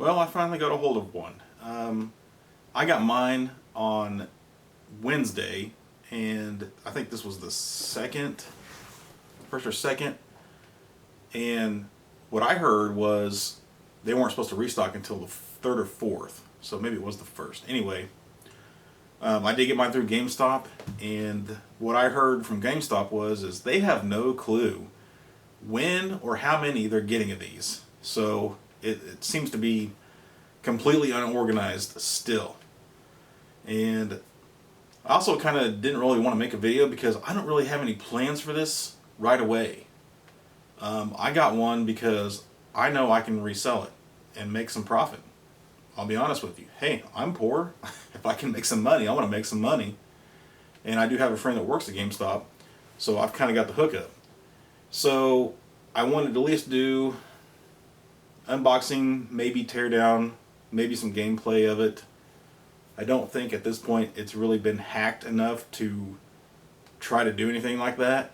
Well, I finally got a hold of one. I got mine on Wednesday, and I think this was the first or second. And what I heard was they weren't supposed to restock until the third or fourth, so maybe it was the first. Anyway, I did get mine through GameStop, and what I heard from GameStop is they have no clue when or how many they're getting of these. So it seems to be completely unorganized still. And I also kind of didn't really want to make a video because I don't really have any plans for this right away. I got one because I know I can resell it and make some profit. I'll be honest with you. Hey, I'm poor. If I can make some money, I want to make some money. And I do have a friend that works at GameStop, so I've kind of got the hookup. So I wanted to at least do unboxing, maybe teardown, maybe some gameplay of it. I don't think at this point it's really been hacked enough to try to do anything like that.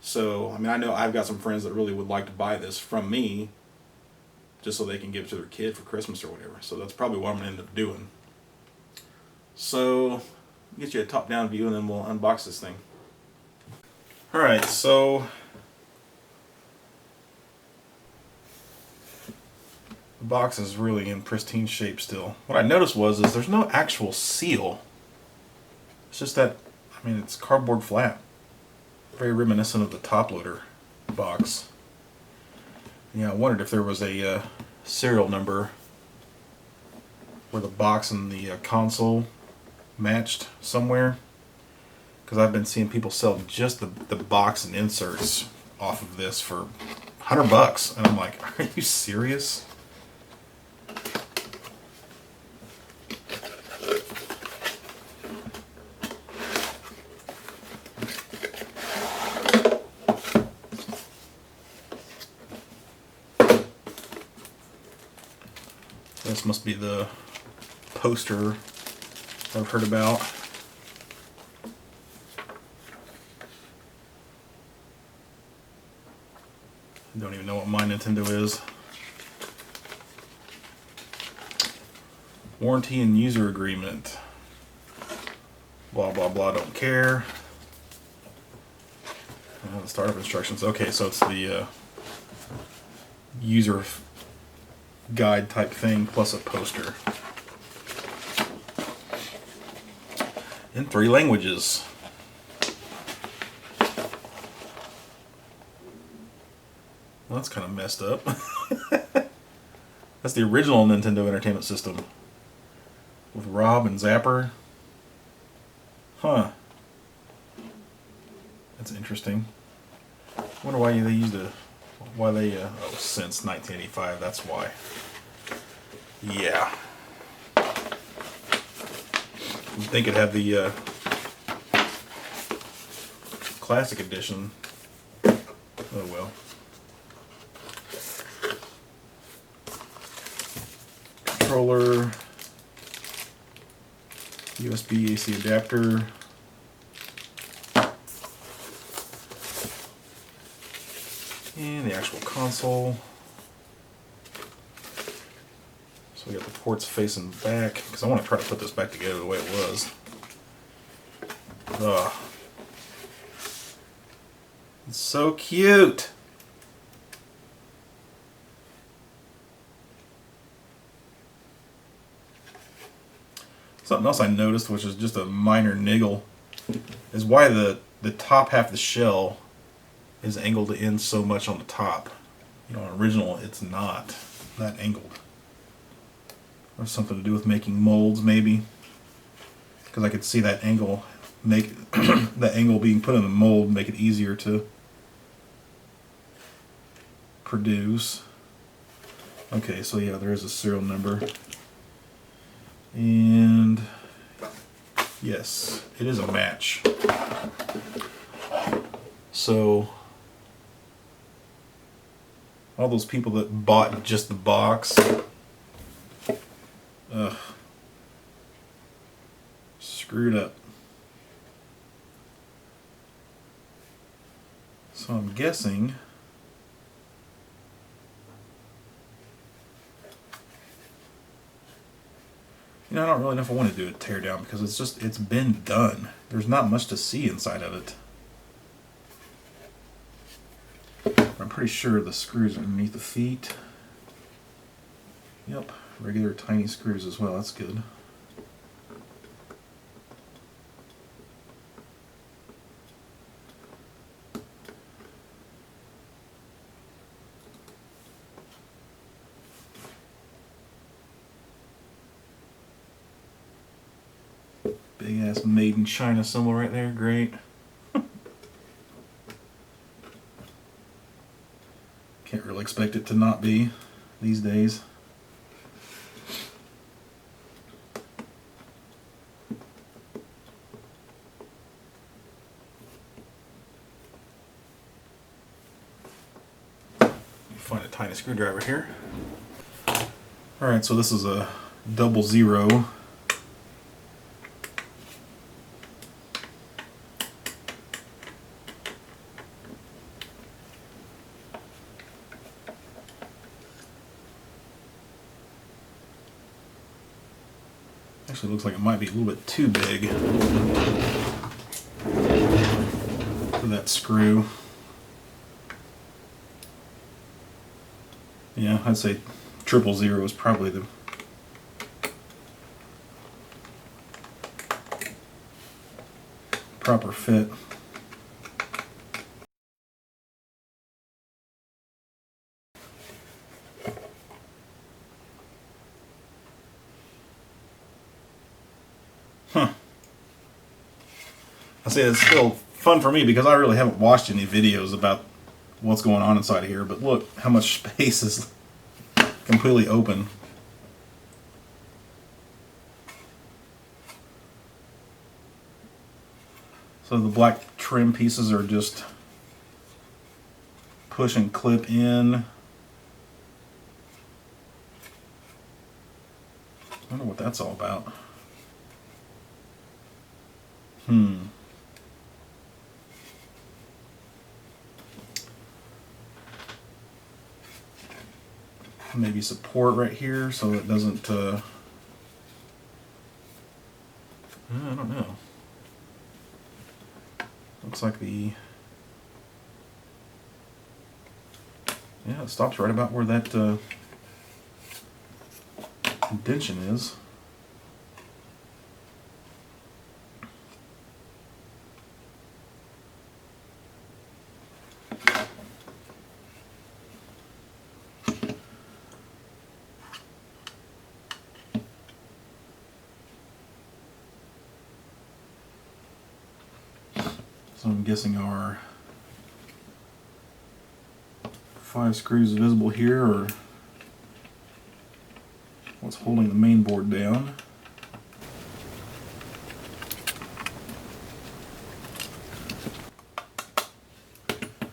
So, I mean, I know I've got some friends that really would like to buy this from me just so they can give it to their kid for Christmas or whatever. So that's probably what I'm going to end up doing. So, get you a top-down view and then we'll unbox this thing. Alright, so the box is really in pristine shape still. What I noticed is there's no actual seal. It's just that, I mean, it's cardboard flat. Very reminiscent of the top loader box. Yeah, I wondered if there was a serial number where the box and the console matched somewhere. Because I've been seeing people sell just the box and inserts off of this for $100. And I'm like, are you serious? This must be the poster I've heard about. I don't even know what my Nintendo is. Warranty and user agreement. Blah blah blah, don't care. The startup instructions. Okay, so it's the user guide type thing plus a poster. In 3 languages. Well, that's kind of messed up. That's the original Nintendo Entertainment System with Rob and Zapper. Huh. That's interesting. I wonder why they used oh, since 1985, that's why. Yeah. You'd think it'd have the Classic Edition. Oh well. Controller, USB AC adapter, and the actual console. So we got the ports facing back, because I want to try to put this back together the way it was. Ugh. It's so cute! Something else I noticed, which is just a minor niggle, is why the top half of the shell is angled in so much on the top. You know, original, it's not that angled. Or something to do with making molds, maybe, because I could see that angle that angle being put in the mold make it easier to produce. Okay, so yeah, there is a serial number, and yes, it is a match. So all those people that bought just the box, screwed up. So I'm guessing You know, I don't really know if I want to do a teardown because it's been done. There's not much to see inside of it. I'm pretty sure the screws are underneath the feet. Yep, regular tiny screws as well, that's good. Big ass made in China symbol right there, great. Can't really expect it to not be these days. Find a tiny screwdriver here. Alright, so this is a 00. Actually looks like it might be a little bit too big for that screw. Yeah, I'd say 000 is probably the proper fit. I say it's still fun for me because I really haven't watched any videos about what's going on inside of here, but look how much space is completely open. So the black trim pieces are just push and clip in. I wonder what that's all about. Maybe support right here so it doesn't, I don't know. Looks like the, yeah, it stops right about where that indention is. So I'm guessing our 5 screws visible here are what's holding the main board down.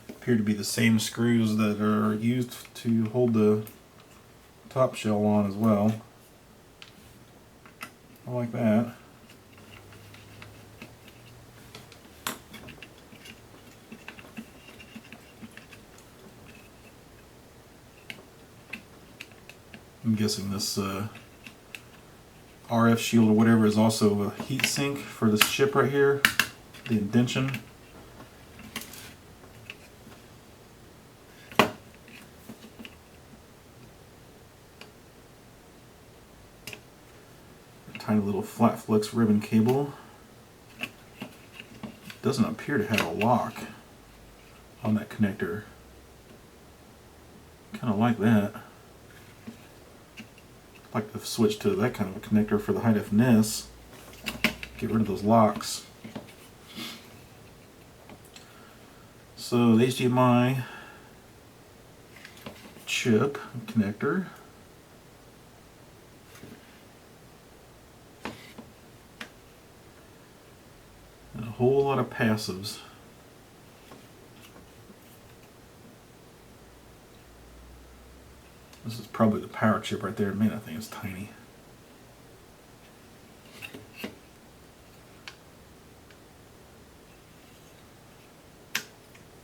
Appear to be the same screws that are used to hold the top shell on as well. I like that. I'm guessing this RF shield or whatever is also a heat sink for this chip right here, the indention. A tiny little flat flux ribbon cable. Doesn't appear to have a lock on that connector. Kind of like that. I'd like to switch to that kind of a connector for the high-def NES. Get rid of those locks. So the HDMI chip connector. And a whole lot of passives. This is probably the power chip right there. Man, I think it's tiny.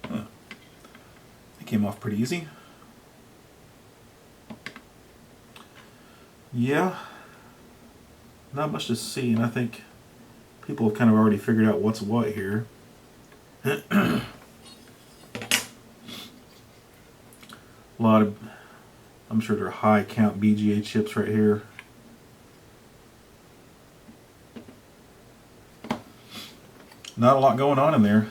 Huh. It came off pretty easy. Yeah. not much to see, and I think people have kind of already figured out what's what here. A lot of, I'm sure they're high count BGA chips right here. Not a lot going on in there.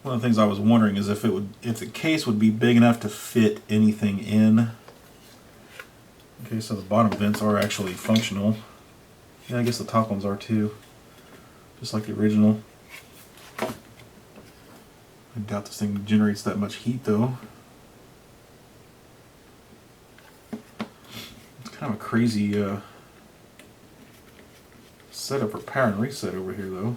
One of the things I was wondering is if the case would be big enough to fit anything in. Okay, so the bottom vents are actually functional. Yeah, I guess the top ones are too, just like the original. I doubt this thing generates that much heat though. It's kind of a crazy setup for power and reset over here though.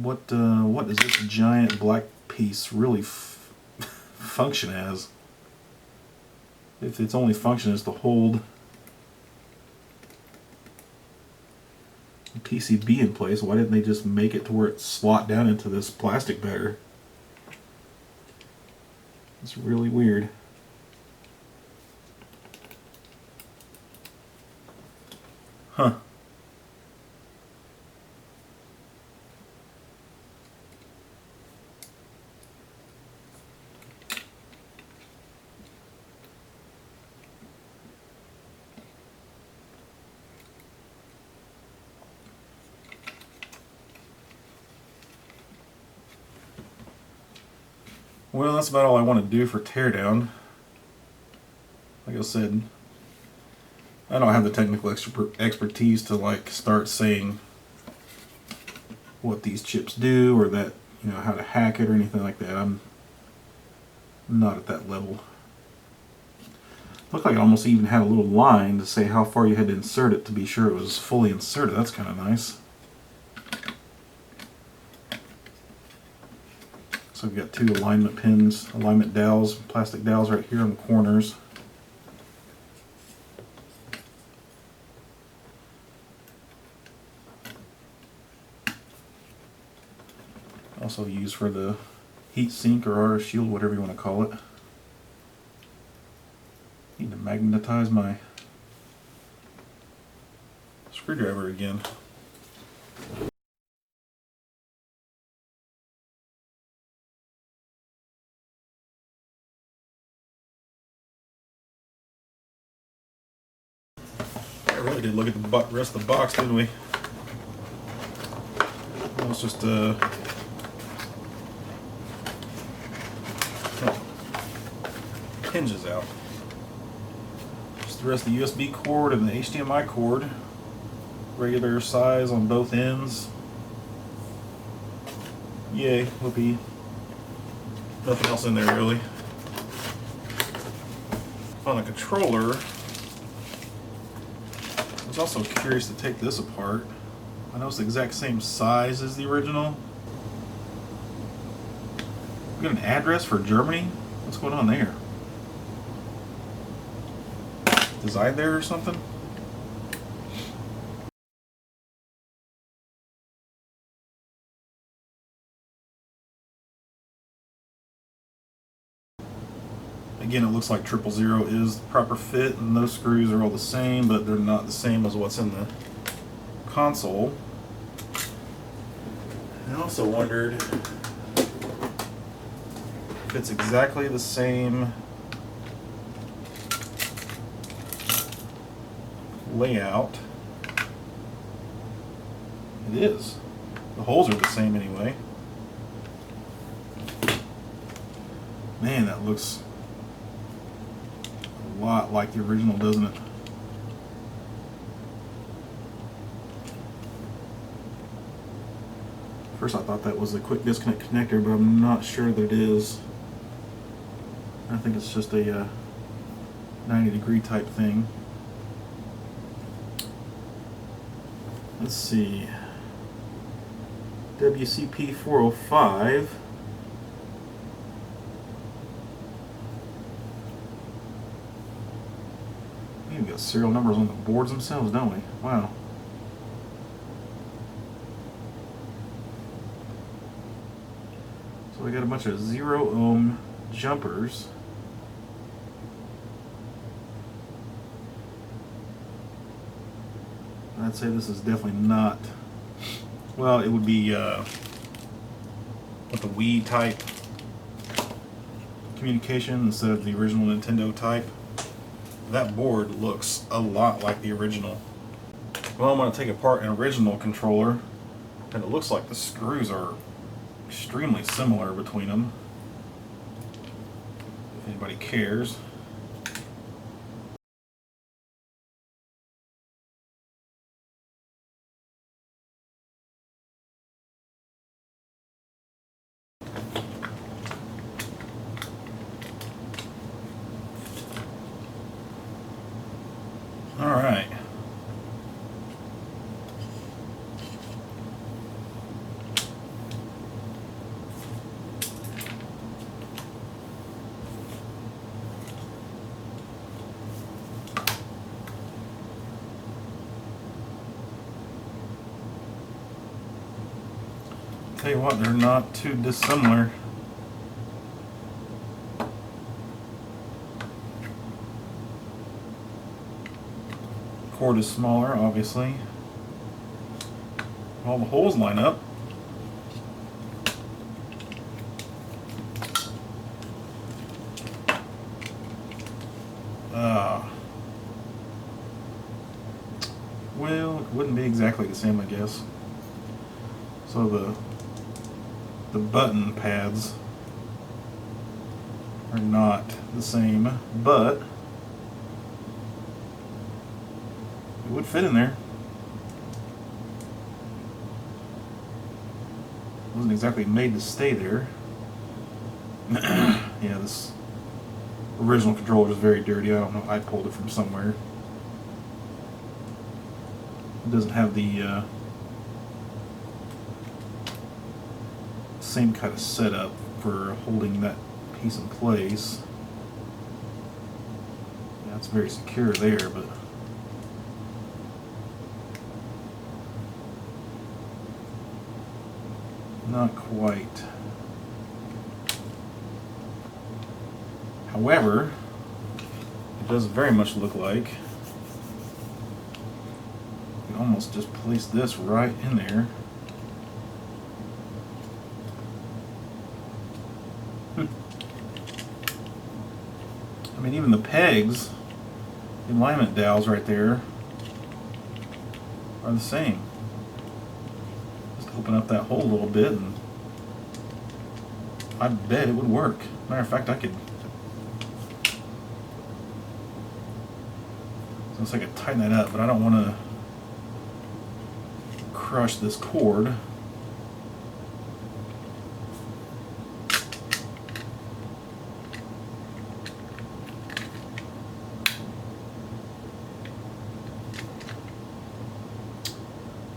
What does this giant black piece really function as? If its only function is to hold the PCB in place, why didn't they just make it to where it slot down into this plastic better? It's really weird. Huh. Well, that's about all I want to do for teardown. Like I said, I don't have the technical expertise to like start saying what these chips do or that, you know, how to hack it or anything like that. I'm not at that level. Looked like it almost even had a little line to say how far you had to insert it to be sure it was fully inserted. That's kind of nice. So we've got two alignment pins, alignment dowels, plastic dowels right here on the corners. Also used for the heat sink or RF shield, whatever you want to call it. Need to magnetize my screwdriver again. I really did look at the rest of the box, didn't we? It was just hinges out. Just the rest of the USB cord and the HDMI cord. Regular size on both ends. Yay, whoopee. Nothing else in there really. On the controller, I was also curious to take this apart. I know it's the exact same size as the original. We got an address for Germany? What's going on there? Design there or something? Again, it looks like 000 is the proper fit, and those screws are all the same, but they're not the same as what's in the console. I also wondered if it's exactly the same layout. It is. The holes are the same anyway. Man, that looks a lot like the original, doesn't it? First I thought that was the quick disconnect connector, but I'm not sure that it is. I think it's just a 90-degree type thing. Let's see. WCP 405. We've got serial numbers on the boards themselves, don't we? Wow. So we got a bunch of 0 ohm jumpers. I'd say this is definitely not, well, it would be with the Wii type communication instead of the original Nintendo type. That board looks a lot like the original. Well, I'm going to take apart an original controller, and it looks like the screws are extremely similar between them, if anybody cares. All right. Tell you what, they're not too dissimilar. Cord is smaller, obviously. All the holes line up. Well, it wouldn't be exactly the same, I guess. So the button pads are not the same, but it would fit in there. It wasn't exactly made to stay there. Yeah, this original controller is very dirty. I don't know, I pulled it from somewhere. It doesn't have the same kind of setup for holding that piece in place. Yeah, it's very secure there, but not quite. However, it does very much look like you can almost just place this right in there. I mean, even the pegs, the alignment dowels right there are the same. Just open up that hole a little bit and I bet it would work. Matter of fact, I could, so I could tighten that up, but I don't want to crush this cord.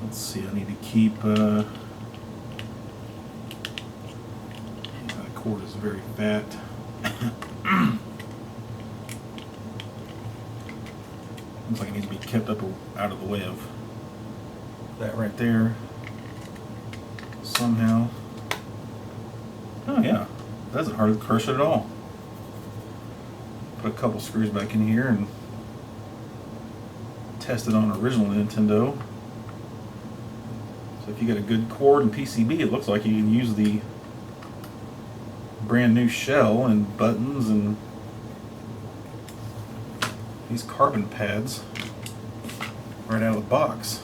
Let's see, I need to keep, that cord is very fat. Looks like it needs to be kept up out of the way of that right there somehow. Oh yeah, that doesn't hardly crush it at all. Put a couple screws back in here and test it on original Nintendo. So if you get a good cord and PCB, it looks like you can use the brand new shell and buttons and these carbon pads right out of the box.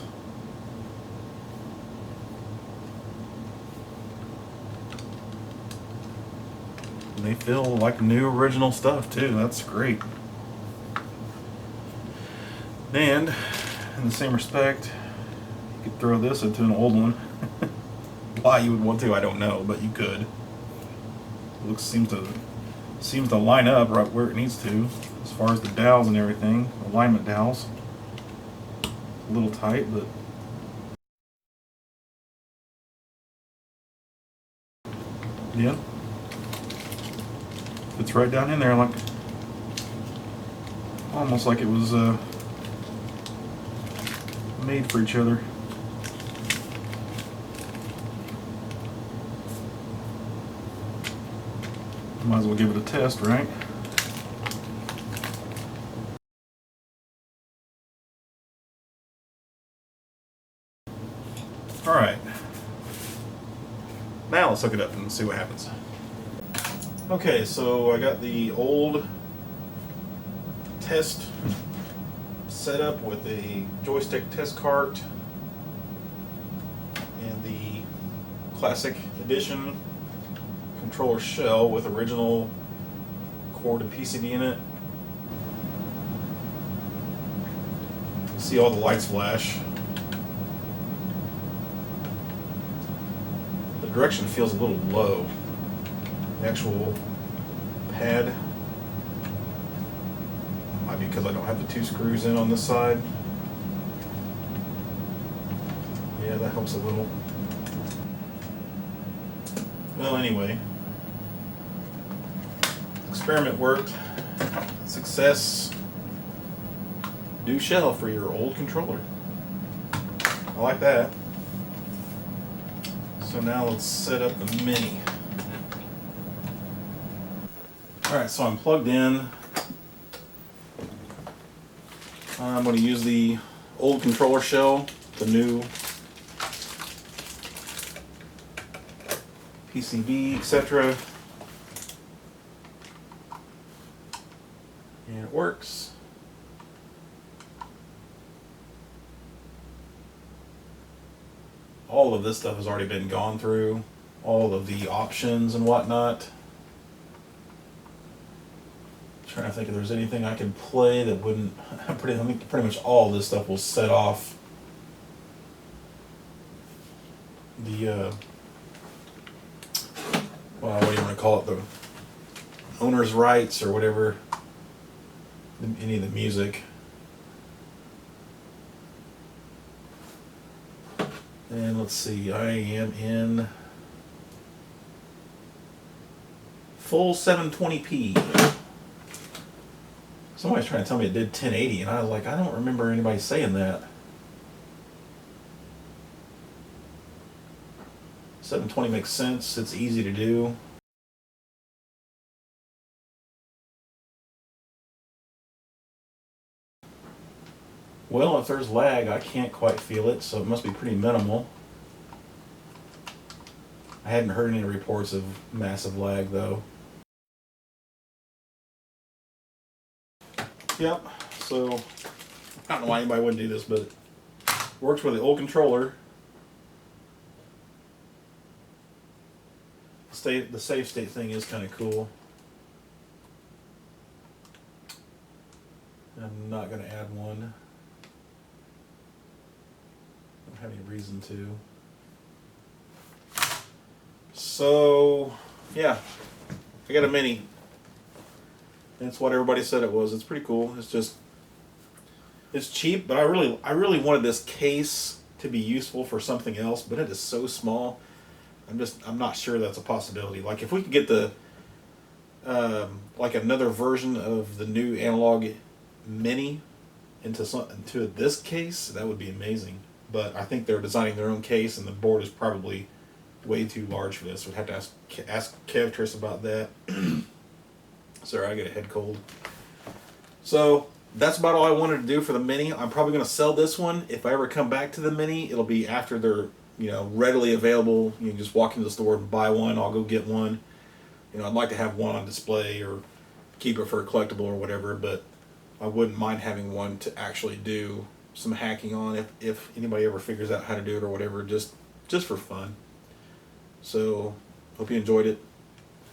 And they feel like new original stuff too. That's great. And in the same respect, you could throw this into an old one. Why you would want to, I don't know, but you could. It seems to line up right where it needs to, as far as the dowels and everything, alignment dowels. A little tight, but yeah, fits right down in there, like almost like it was made for each other. Might as well give it a test, right? Alright. Now let's hook it up and see what happens. Okay, so I got the old test set up with a joystick test cart and the Classic Edition controller shell with original cord and PCB in it. See all the lights flash. The direction feels a little low. The actual pad might be because I don't have the 2 screws in on this side. Yeah, that helps a little. Well, anyway, experiment worked. Success. New shell for your old controller. I like that. So now let's set up the Mini. Alright, so I'm plugged in. I'm going to use the old controller shell, the new PCB, etc. And it works. All of this stuff has already been gone through. All of the options and whatnot. Trying to think if there's anything I can play that wouldn't. Pretty much all this stuff will set off the well, what do you want to call it, the owner's rights or whatever, any of the music. And let's see, I am in full 720p. Somebody's trying to tell me it did 1080, and I was like, I don't remember anybody saying that. 720 makes sense, it's easy to do. Well, if there's lag, I can't quite feel it, so it must be pretty minimal. I hadn't heard any reports of massive lag, though. Yep, so I don't know why anybody wouldn't do this, but it works with the old controller. The save state thing is kind of cool. I'm not going to add one. Don't have any reason to. So, yeah, I got a Mini. It's what everybody said it was. It's pretty cool. It's cheap, but I really wanted this case to be useful for something else, but it is so small. I'm not sure that's a possibility. Like if we could get the like another version of the new analog Mini into this case, that would be amazing. But I think they're designing their own case, and the board is probably way too large for this. We'd have to ask Kev about that. Sorry, I get a head cold. So that's about all I wanted to do for the Mini. I'm probably going to sell this one. If I ever come back to the Mini, it'll be after they're readily available. You can just walk into the store and buy one. I'll go get one. I'd like to have one on display or keep it for a collectible or whatever, but I wouldn't mind having one to actually do some hacking on if anybody ever figures out how to do it or whatever, just for fun. So hope you enjoyed it.